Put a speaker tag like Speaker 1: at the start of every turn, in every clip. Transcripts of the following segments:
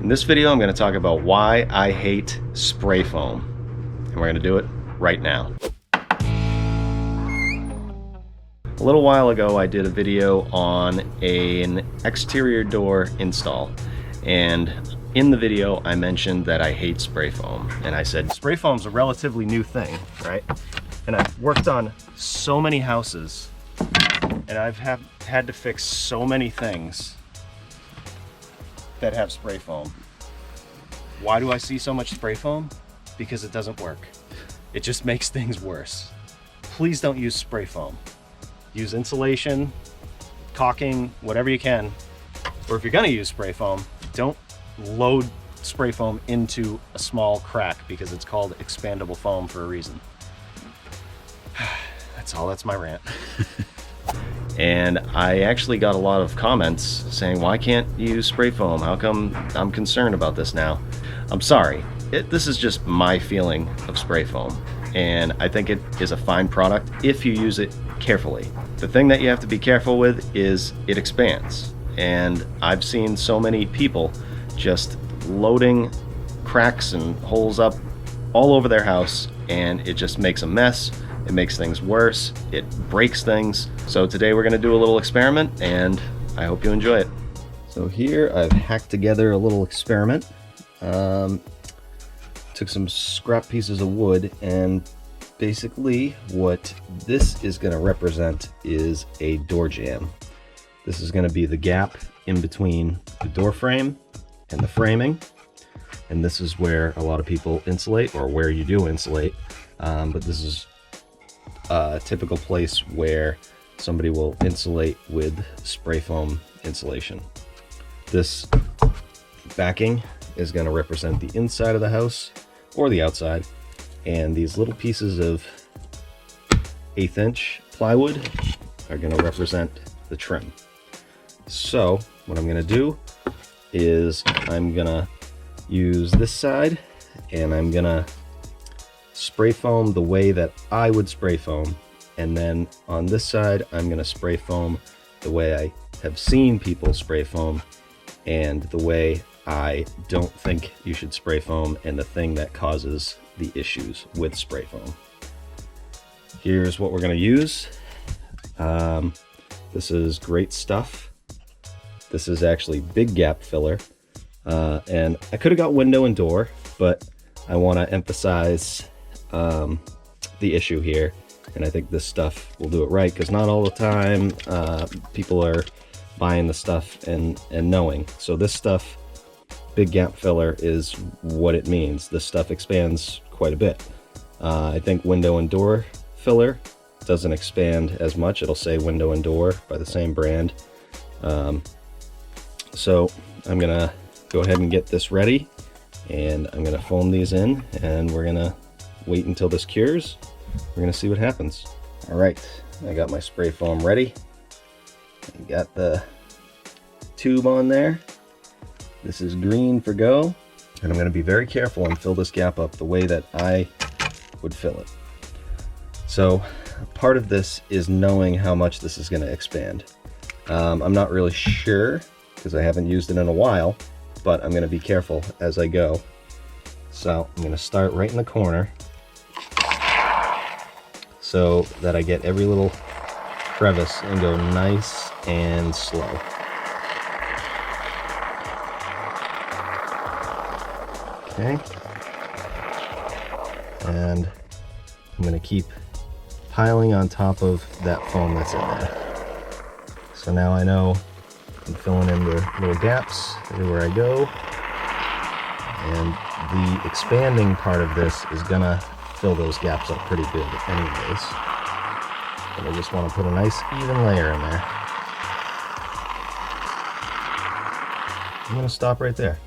Speaker 1: In this video, I'm going to talk about why I hate spray foam, and we're going to do it right now. A little while ago, I did a video on an exterior door install, and in the video, I mentioned that I hate spray foam, and I said spray foam's a relatively new thing, right? And I've worked on so many houses, and I've had to fix so many things that have spray foam. Why do I see so much spray foam? Because it doesn't work. It just makes things worse. Please don't use spray foam. Use insulation, caulking, whatever you can. Or if you're gonna use spray foam, don't load spray foam into a small crack because it's called expandable foam for a reason. That's my rant. And I actually got a lot of comments saying, why can't you use spray foam? How come I'm concerned about this now? I'm sorry. This is just my feeling of spray foam. And I think it is a fine product if you use it carefully. The thing that you have to be careful with is it expands. And I've seen so many people just loading cracks and holes up all over their house, and it just makes a mess. It makes things worse, it breaks things. So today we're gonna do a little experiment, and I hope you enjoy it. So here I've hacked together a little experiment. Took some scrap pieces of wood, and basically what this is gonna represent is a door jamb. This is gonna be the gap in between the door frame and the framing. And this is where a lot of people insulate, or where you do insulate, but this is a typical place where somebody will insulate with spray foam insulation. This backing is going to represent the inside of the house or the outside, and these little pieces of 1/8 inch plywood are going to represent the trim. So what I'm going to do is I'm going to use this side, and I'm going to spray foam the way that I would spray foam, and then on this side I'm going to spray foam the way I have seen people spray foam, and the way I don't think you should spray foam, and the thing that causes the issues with spray foam. Here's what we're going to use. This is great stuff. This is actually big gap filler, and I could have got window and door, but I want to emphasize the issue here, and I think this stuff will do it right, because not all the time people are buying the stuff and knowing. So this stuff, big gap filler, is what it means. This stuff expands quite a bit. I think window and door filler doesn't expand as much. It'll say window and door by the same brand. So I'm gonna go ahead and get this ready, and I'm gonna foam these in, and we're gonna wait until this cures. We're gonna see what happens. All right, I got my spray foam ready. I got the tube on there. This is green for go, and I'm gonna be very careful and fill this gap up the way that I would fill it. So part of this is knowing how much this is gonna expand. I'm not really sure because I haven't used it in a while, but I'm gonna be careful as I go. So I'm gonna start right in the corner, so that I get every little crevice and go nice and slow. Okay. And I'm going to keep piling on top of that foam that's in there. So now I know I'm filling in the little gaps everywhere I go. And the expanding part of this is going to fill those gaps up pretty good anyways. But I just want to put a nice even layer in there. I'm going to stop right there.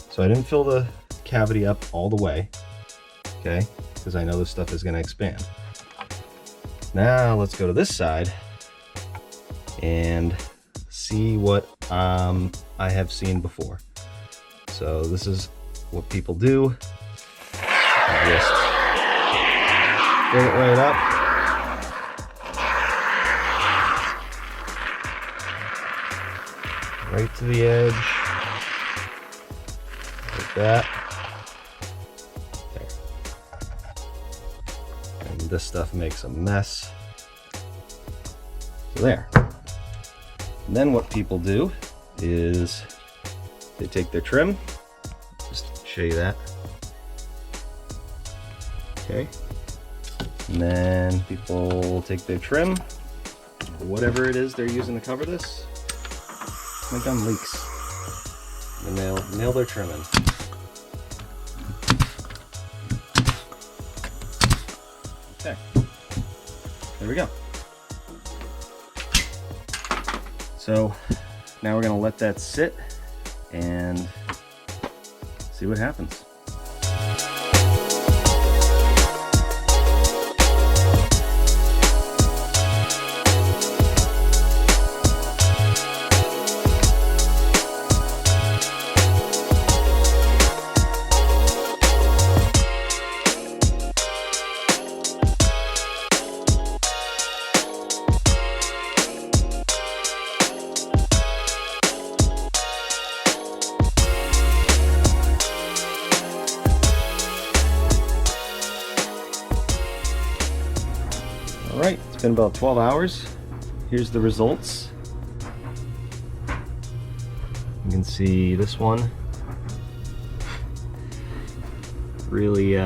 Speaker 1: So I didn't fill the cavity up all the way, okay, because I know this stuff is going to expand. Now let's go to this side and see what I have seen before. So this is what people do. Just fill it right up. Right to the edge. that. There. And this stuff makes a mess. So there. And then what people do is they take their trim. Just show you that. Okay. And then people take their trim, or whatever it is they're using to cover this. My gun leaks. And nail their trim in. Okay. There we go. So now we're going to let that sit and see what happens. Alright, it's been about 12 hours. Here's the results. You can see this one really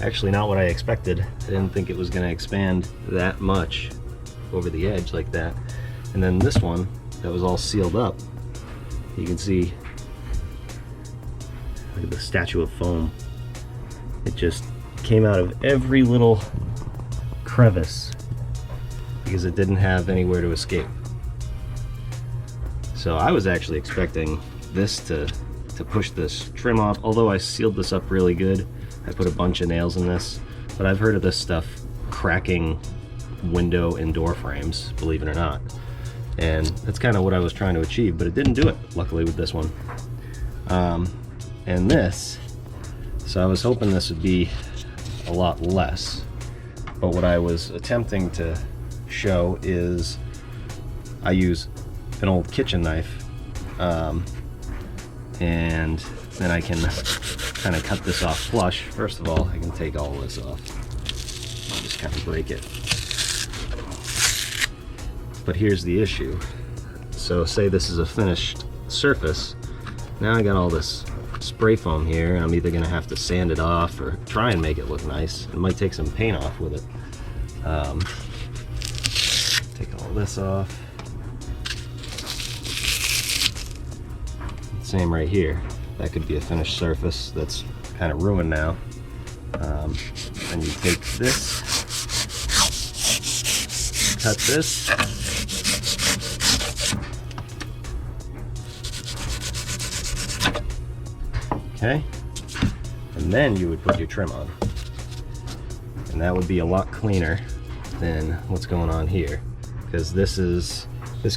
Speaker 1: actually not what I expected. I didn't think it was going to expand that much over the edge like that. And then this one that was all sealed up, you can see, look at the statue of foam. It just came out of every little crevice because it didn't have anywhere to escape. So I was actually expecting this to push this trim off, although I sealed this up really good. I put a bunch of nails in this, but I've heard of this stuff cracking window and door frames, believe it or not. And that's kind of what I was trying to achieve, but it didn't do it, luckily, with this one. And this, so I was hoping this would be a lot less. But what I was attempting to show is I use an old kitchen knife, and then I can kind of cut this off flush. First of all, I can take all this off. I'll just kind of break it. But here's the issue. So say this is a finished surface. Now I got all this spray foam here, and I'm either gonna have to sand it off or try and make it look nice. It might take some paint off with it. Take all this off. Same right here. That could be a finished surface that's kind of ruined now. And you take this, cut this, okay, and then you would put your trim on. And that would be a lot cleaner than what's going on here, because this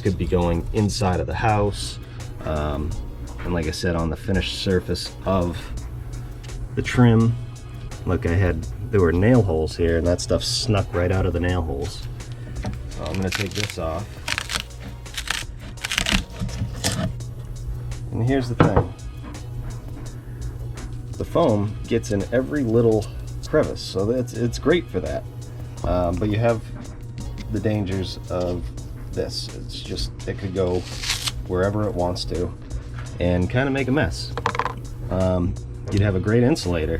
Speaker 1: could be going inside of the house, and like I said, on the finished surface of the trim. Look, there were nail holes here, and that stuff snuck right out of the nail holes. So I'm going to take this off. And here's the thing. The foam gets in every little crevice, so it's great for that. But you have the dangers of this. It's just, it could go wherever it wants to and kind of make a mess. You'd have a great insulator,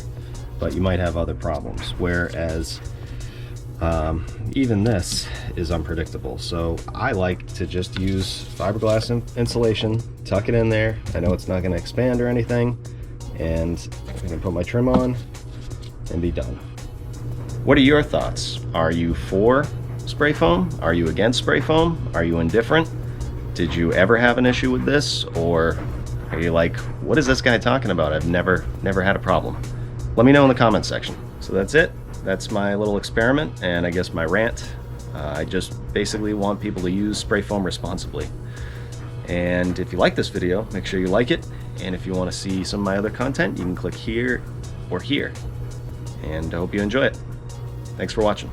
Speaker 1: but you might have other problems. Whereas even this is unpredictable. So I like to just use fiberglass insulation, tuck it in there. I know it's not going to expand or anything, and I can put my trim on and be done. What are your thoughts? Are you for spray foam? Are you against spray foam? Are you indifferent? Did you ever have an issue with this? Or are you like, what is this guy talking about? I've never had a problem. Let me know in the comments section. So that's it. That's my little experiment, and I guess my rant. I just basically want people to use spray foam responsibly. And if you like this video, make sure you like it. And if you want to see some of my other content, you can click here or here. And I hope you enjoy it. Thanks for watching.